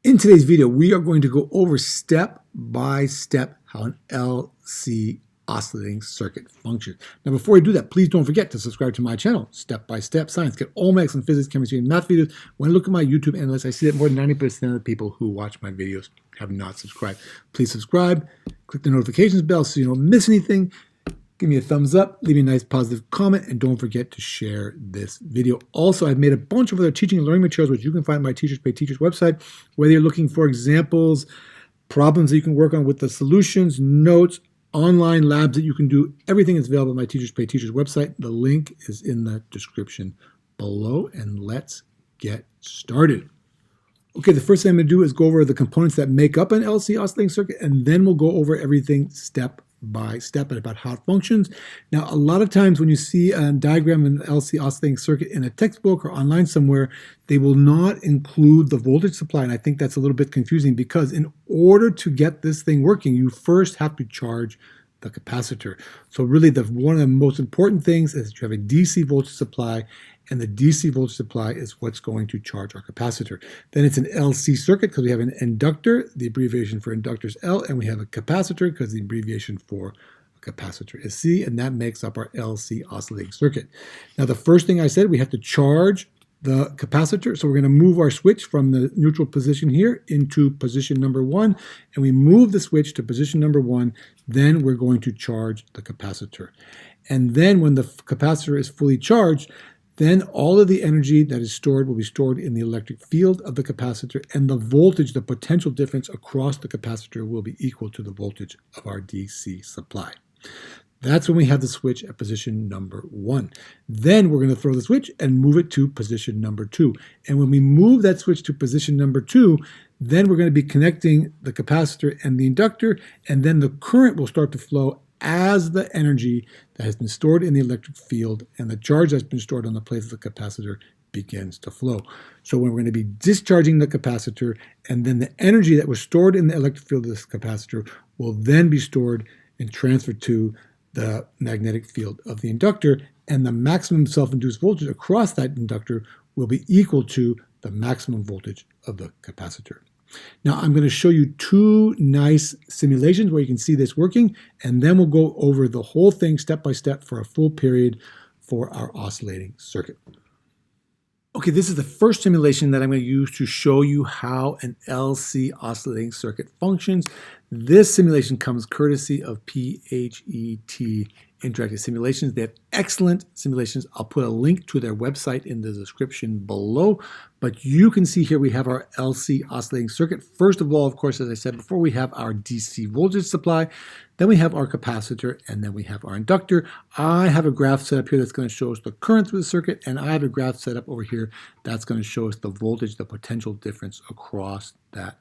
In today's video, we are going to go over step by step how an LC oscillating circuit functions. Now, before we do that, please don't forget to subscribe to my channel, Step by Step Science. Get all my excellent physics, chemistry, and math videos. When I look at my YouTube analytics, I see that more than 90% of the people who watch my videos have not subscribed. Please subscribe, click the notifications bell so you don't miss anything. Give me a thumbs up, leave me a nice positive comment, and don't forget to share this video. Also, I've made a bunch of other teaching and learning materials which you can find on my Teachers Pay Teachers website, whether you're looking for examples, problems that you can work on with the solutions, notes, online labs that you can do. Everything is available on my Teachers Pay Teachers website. The link is in the description below, and let's get started. Okay, the first thing I'm going to do is go over the components that make up an LC oscillating circuit, and then we'll go over everything step by step and about how it functions. Now, a lot of times when you see a diagram of an LC oscillating circuit in a textbook or online somewhere, they will not include the voltage supply, and I think that's a little bit confusing because in order to get this thing working, you first have to charge the capacitor. So really, one of the most important things is that you have a DC voltage supply, and the DC voltage supply is what's going to charge our capacitor. Then it's an LC circuit because we have an inductor, the abbreviation for inductor is L, and we have a capacitor because the abbreviation for a capacitor is C, and that makes up our LC oscillating circuit. Now, the first thing I said, we have to charge the capacitor. So we're going to move our switch from the neutral position here into position number 1, and we move the switch to position number 1, then we're going to charge the capacitor. And then when the capacitor is fully charged, then all of the energy that is stored will be stored in the electric field of the capacitor, and the voltage, the potential difference across the capacitor, will be equal to the voltage of our DC supply. That's when we have the switch at position number 1. Then we're going to throw the switch and move it to position number 2. And when we move that switch to position number 2, then we're going to be connecting the capacitor and the inductor, and then the current will start to flow as the energy that has been stored in the electric field and the charge that's been stored on the plate of the capacitor begins to flow. So when we're going to be discharging the capacitor, and then the energy that was stored in the electric field of this capacitor will then be stored and transferred to the magnetic field of the inductor, and the maximum self-induced voltage across that inductor will be equal to the maximum voltage of the capacitor. Now, I'm going to show you two nice simulations where you can see this working, and then we'll go over the whole thing step by step for a full period for our oscillating circuit. Okay, this is the first simulation that I'm going to use to show you how an LC oscillating circuit functions. This simulation comes courtesy of PhET Interactive Simulations. They have excellent simulations. I'll put a link to their website in the description below. But you can see here we have our LC oscillating circuit. First of all, of course, as I said before, we have our DC voltage supply. Then we have our capacitor, and then we have our inductor. I have a graph set up here that's going to show us the current through the circuit, and I have a graph set up over here that's going to show us the voltage, the potential difference across that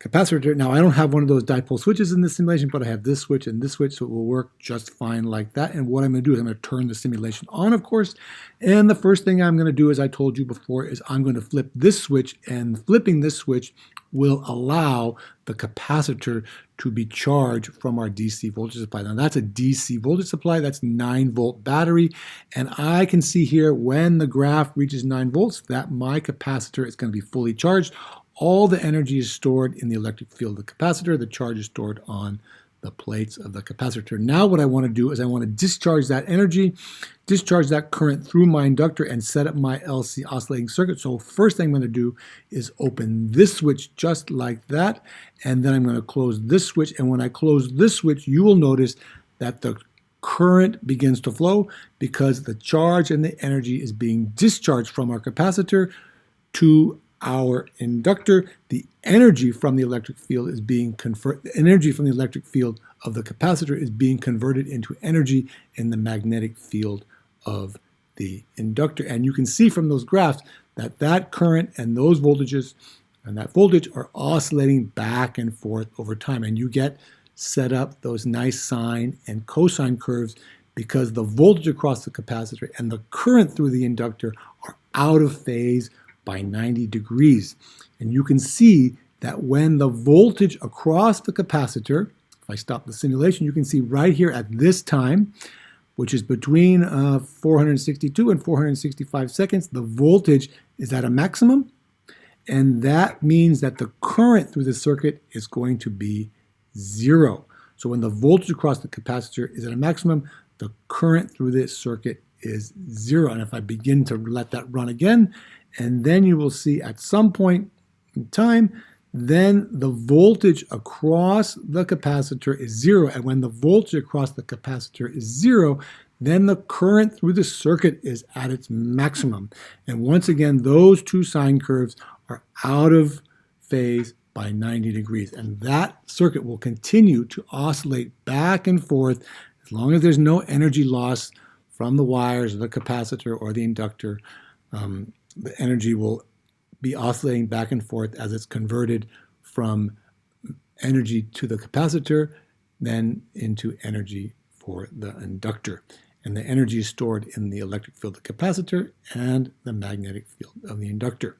capacitor. Now, I don't have one of those dipole switches in this simulation, but I have this switch and this switch, so it will work just fine like that. And what I'm going to do is I'm going to turn the simulation on, of course. And the first thing I'm going to do, as I told you before, is I'm going to flip this switch, and flipping this switch will allow the capacitor to be charged from our DC voltage supply. Now, that's a DC voltage supply. That's 9-volt battery. And I can see here when the graph reaches 9 volts that my capacitor is going to be fully charged. All the energy is stored in the electric field of the capacitor. The charge is stored on the plates of the capacitor. Now what I want to do is I want to discharge that energy, discharge that current through my inductor, and set up my LC oscillating circuit. So first thing I'm going to do is open this switch just like that, and then I'm going to close this switch. And when I close this switch, you will notice that the current begins to flow because the charge and the energy is being discharged from our capacitor to our inductor. The energy from the electric field is being converted. The energy from the electric field of the capacitor is being converted into energy in the magnetic field of the inductor. And you can see from those graphs that that current and those voltages and that voltage are oscillating back and forth over time. And you get set up those nice sine and cosine curves because the voltage across the capacitor and the current through the inductor are out of phase by 90 degrees. And you can see that when the voltage across the capacitor, if I stop the simulation, you can see right here at this time, which is between 462 and 465 seconds, the voltage is at a maximum. and that means that the current through the circuit is going to be 0. So when the voltage across the capacitor is at a maximum, the current through this circuit is 0. And if I begin to let that run again, and then you will see at some point in time, then the voltage across the capacitor is 0. And when the voltage across the capacitor is 0, then the current through the circuit is at its maximum. And once again, those two sine curves are out of phase by 90 degrees. And that circuit will continue to oscillate back and forth as long as there's no energy loss from the wires or the capacitor or the inductor. The energy will be oscillating back and forth as it's converted from energy to the capacitor, then into energy for the inductor. And the energy is stored in the electric field of the capacitor and the magnetic field of the inductor.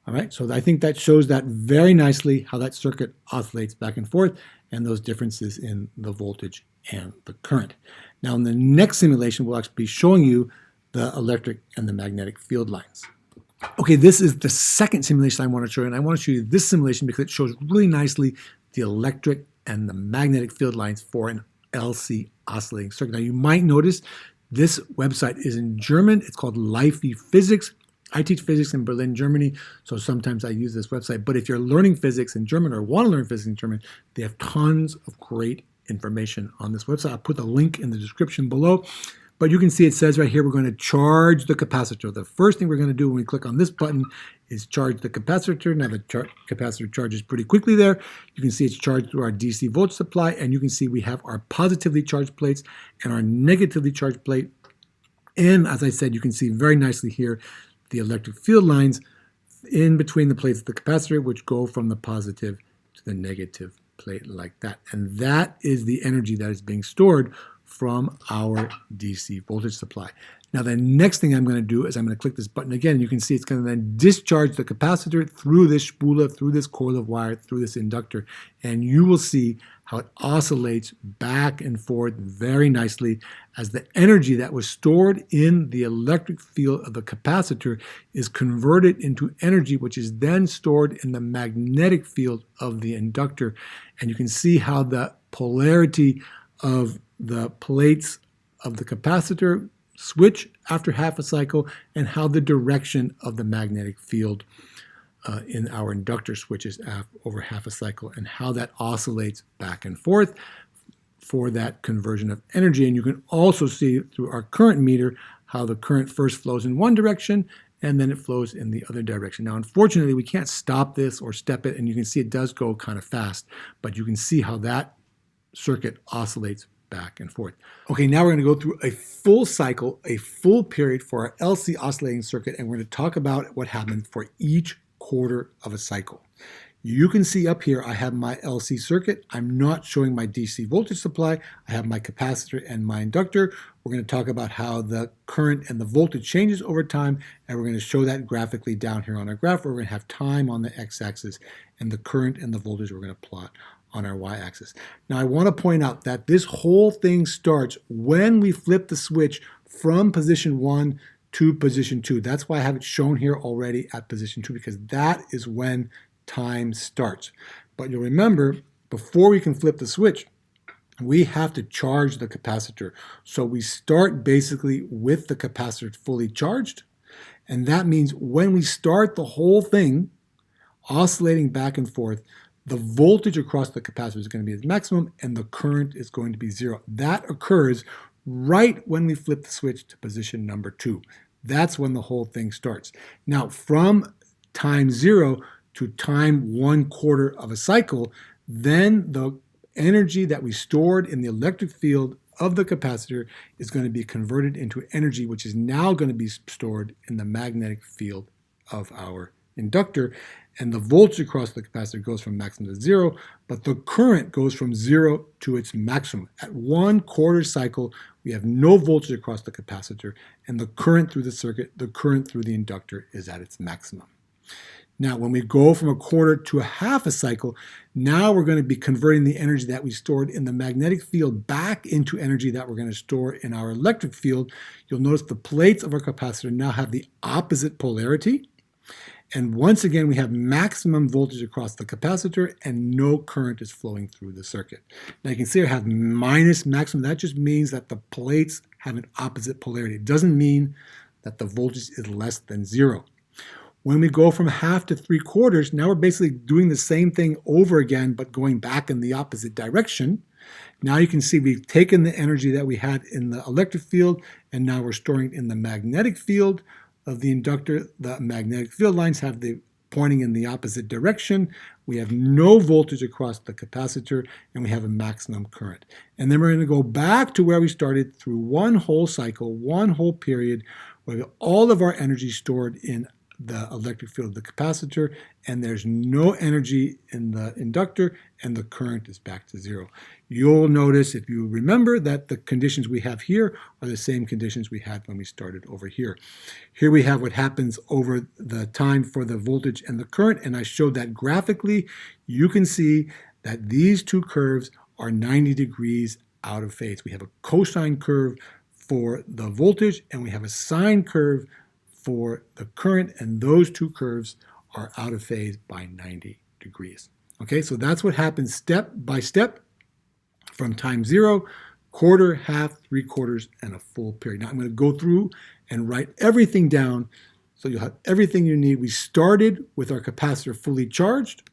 All right, so I think that shows that very nicely, how that circuit oscillates back and forth and those differences in the voltage and the current. Now in the next simulation, we'll actually be showing you the electric and the magnetic field lines. Okay, this is the second simulation I want to show you, and I want to show you this simulation because it shows really nicely the electric and the magnetic field lines for an LC oscillating circuit. Now you might notice this website is in German. It's called Leifi Physics. I teach physics in Berlin, Germany, so sometimes I use this website. But if you're learning physics in German or want to learn physics in German, they have tons of great information on this website. I'll put the link in the description below. But you can see it says right here, we're going to charge the capacitor. The first thing we're going to do when we click on this button is charge the capacitor. Now the capacitor charges pretty quickly there. You can see it's charged through our DC voltage supply, and you can see we have our positively charged plates and our negatively charged plate. And as I said, you can see very nicely here the electric field lines in between the plates of the capacitor, which go from the positive to the negative plate like that. And that is the energy that is being stored from our DC voltage supply. Now the next thing I'm going to do is I'm going to click this button again, and you can see it's going to then discharge the capacitor through this spule, through this coil of wire, through this inductor, and you will see how it oscillates back and forth very nicely as the energy that was stored in the electric field of the capacitor is converted into energy, which is then stored in the magnetic field of the inductor. And you can see how the polarity of the plates of the capacitor switch after half a cycle, and how the direction of the magnetic field in our inductor switches over half a cycle, and how that oscillates back and forth for that conversion of energy. And you can also see through our current meter how the current first flows in one direction and then it flows in the other direction. Now unfortunately we can't stop this or step it, and you can see it does go kind of fast, but you can see how that circuit oscillates back and forth. Okay, now we're going to go through a full cycle, a full period for our LC oscillating circuit, and we're going to talk about what happens for each quarter of a cycle. You can see up here I have my LC circuit. I'm not showing my DC voltage supply. I have my capacitor and my inductor. We're going to talk about how the current and the voltage changes over time, and we're going to show that graphically down here on our graph, where we're going to have time on the x-axis and the current and the voltage we're going to plot on our y-axis. Now I want to point out that this whole thing starts when we flip the switch from position 1 to position 2. That's why I have it shown here already at position 2, because that is when time starts. But you'll remember, before we can flip the switch, we have to charge the capacitor. So we start basically with the capacitor fully charged, and that means when we start the whole thing oscillating back and forth, the voltage across the capacitor is going to be its maximum and the current is going to be 0. That occurs right when we flip the switch to position number 2. That's when the whole thing starts. Now from time 0 to time 1/4 of a cycle, then the energy that we stored in the electric field of the capacitor is going to be converted into energy, which is now going to be stored in the magnetic field of our inductor. And the voltage across the capacitor goes from maximum to 0, but the current goes from 0 to its maximum. At 1/4 cycle, we have no voltage across the capacitor, and the current through the circuit, the current through the inductor, is at its maximum. Now, when we go from 1/4 to a half a cycle, now we're going to be converting the energy that we stored in the magnetic field back into energy that we're going to store in our electric field. You'll notice the plates of our capacitor now have the opposite polarity. And once again, we have maximum voltage across the capacitor and no current is flowing through the circuit. Now you can see I have minus maximum. That just means that the plates have an opposite polarity. It doesn't mean that the voltage is less than 0. When we go from half to 3/4, now we're basically doing the same thing over again, but going back in the opposite direction. Now you can see we've taken the energy that we had in the electric field, and now we're storing it in the magnetic field of the inductor. The magnetic field lines have the pointing in the opposite direction. We have no voltage across the capacitor, and we have a maximum current. And then we're going to go back to where we started through one whole cycle, one whole period, where we have all of our energy stored in the electric field of the capacitor, and there's no energy in the inductor, and the current is back to 0. You'll notice, if you remember, that the conditions we have here are the same conditions we had when we started over here. Here we have what happens over the time for the voltage and the current, and I showed that graphically. You can see that these two curves are 90 degrees out of phase. We have a cosine curve for the voltage, and we have a sine curve for the current, and those two curves are out of phase by 90 degrees. Okay, so that's what happens step by step from time 0, quarter, half, 3/4, and a full period. Now I'm going to go through and write everything down so you'll have everything you need. We started with our capacitor fully charged.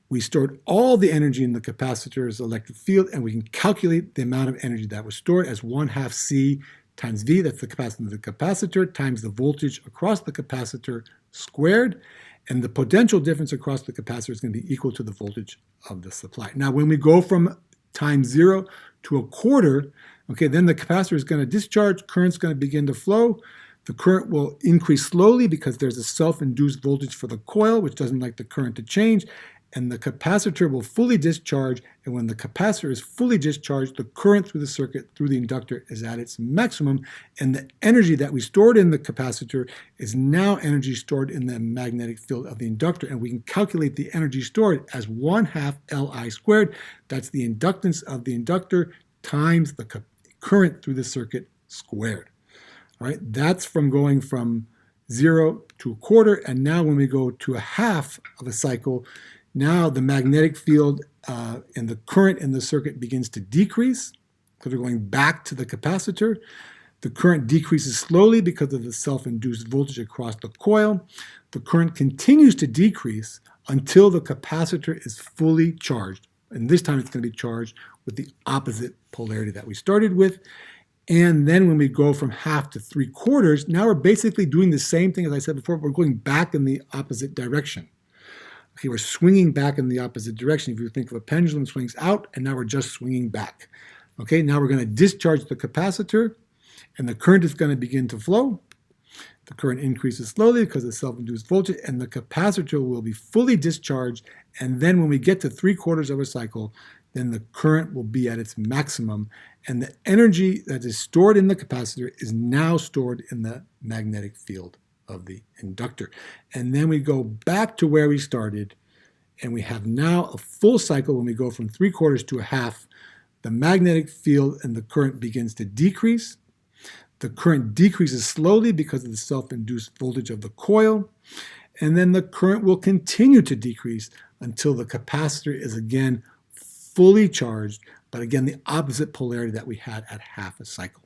We stored all the energy in the capacitor's electric field, and we can calculate the amount of energy that was stored as 1/2 C times V, that's the capacitance of the capacitor, times the voltage across the capacitor squared, and the potential difference across the capacitor is going to be equal to the voltage of the supply. Now, when we go from time 0 to 1/4, okay, then the capacitor is going to discharge, current's going to begin to flow. The current will increase slowly because there's a self-induced voltage for the coil, which doesn't like the current to change, and the capacitor will fully discharge, and when the capacitor is fully discharged, the current through the circuit, through the inductor, is at its maximum, and the energy that we stored in the capacitor is now energy stored in the magnetic field of the inductor, and we can calculate the energy stored as 1/2 Li squared. That's the inductance of the inductor times the current through the circuit squared. All right, that's from going from 0 to 1/4, and now when we go to a half of a cycle, now the magnetic field and the current in the circuit begins to decrease because we're going back to the capacitor. The current decreases slowly because of the self-induced voltage across the coil. The current continues to decrease until the capacitor is fully charged. And this time it's going to be charged with the opposite polarity that we started with. And then when we go from half to 3/4, now we're basically doing the same thing as I said before. We're going back in the opposite direction. Okay, we're swinging back in the opposite direction. If you think of a pendulum, swings out, and now we're just swinging back. Okay, now we're going to discharge the capacitor, and the current is going to begin to flow. The current increases slowly because of self-induced voltage, and the capacitor will be fully discharged. And then when we get to 3/4 of a cycle, then the current will be at its maximum, and the energy that is stored in the capacitor is now stored in the magnetic field of the inductor. And then we go back to where we started, and we have now a full cycle. When we go from 3/4 to a half, the magnetic field and the current begins to decrease. The current decreases slowly because of the self-induced voltage of the coil, and then the current will continue to decrease until the capacitor is again fully charged, but again the opposite polarity that we had at half a cycle.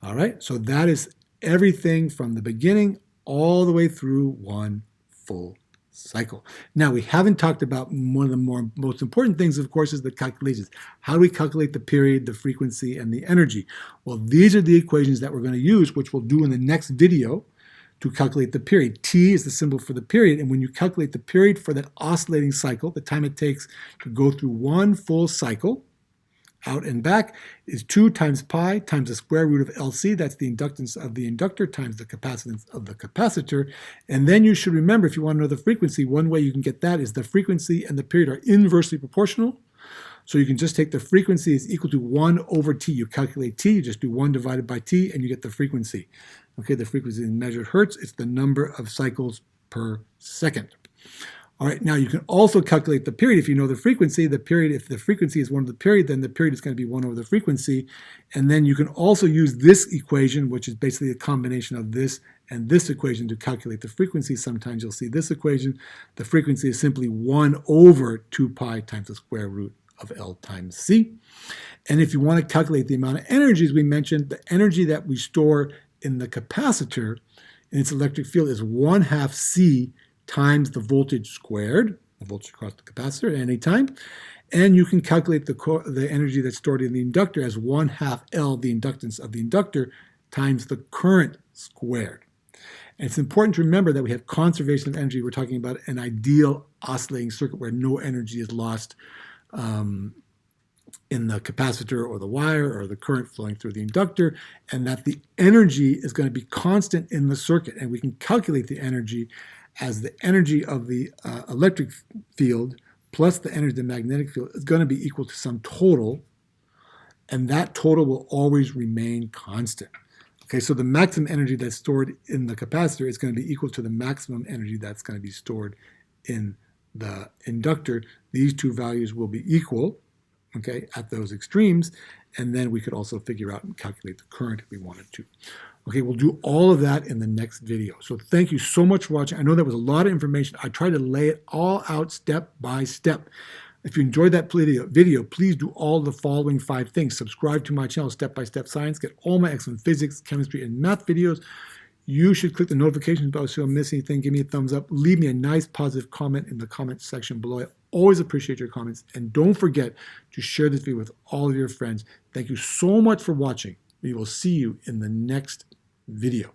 All right, so that is everything from the beginning all the way through one full cycle. Now, we haven't talked about one of the most important things, of course, is the calculations. How do we calculate the period, the frequency, and the energy? Well, these are the equations that we're going to use, which we'll do in the next video to calculate the period. T is the symbol for the period, and when you calculate the period for that oscillating cycle, the time it takes to go through one full cycle, out and back, is 2 times pi times the square root of LC. That's the inductance of the inductor times the capacitance of the capacitor. And then you should remember, if you want to know the frequency, one way you can get that is the frequency and the period are inversely proportional. So you can just take the frequency is equal to 1 over t. You calculate t, you just do 1 divided by t, and you get the frequency. Okay, the frequency in measured hertz, it's the number of cycles per second. All right, now you can also calculate the period. If you know the frequency, if the frequency is 1 over the period, then the period is going to be 1 over the frequency. And then you can also use this equation, which is basically a combination of this and this equation to calculate the frequency. Sometimes you'll see this equation. The frequency is simply 1 over 2 pi times the square root of L times C. And if you want to calculate the amount of energy, as we mentioned, the energy that we store in the capacitor in its electric field is 1/2 C times the voltage squared, the voltage across the capacitor at any time. And you can calculate the energy that's stored in the inductor as 1/2 L, the inductance of the inductor, times the current squared. And it's important to remember that we have conservation of energy. We're talking about an ideal oscillating circuit where no energy is lost in the capacitor or the wire or the current flowing through the inductor, and that the energy is going to be constant in the circuit. And we can calculate the energy as the energy of the electric field plus the energy of the magnetic field is going to be equal to some total, and that total will always remain constant. Okay, so the maximum energy that's stored in the capacitor is going to be equal to the maximum energy that's going to be stored in the inductor. These two values will be equal, okay, at those extremes, and then we could also figure out and calculate the current if we wanted to. Okay, we'll do all of that in the next video. So thank you so much for watching. I know that was a lot of information. I tried to lay it all out step by step. If you enjoyed that video, please do all the following 5 things. Subscribe to my channel, Step by Step Science. Get all my excellent physics, chemistry, and math videos. You should click the notifications bell so you don't miss anything. Give me a thumbs up. Leave me a nice positive comment in the comment section below. I always appreciate your comments. And don't forget to share this video with all of your friends. Thank you so much for watching. We will see you in the next video.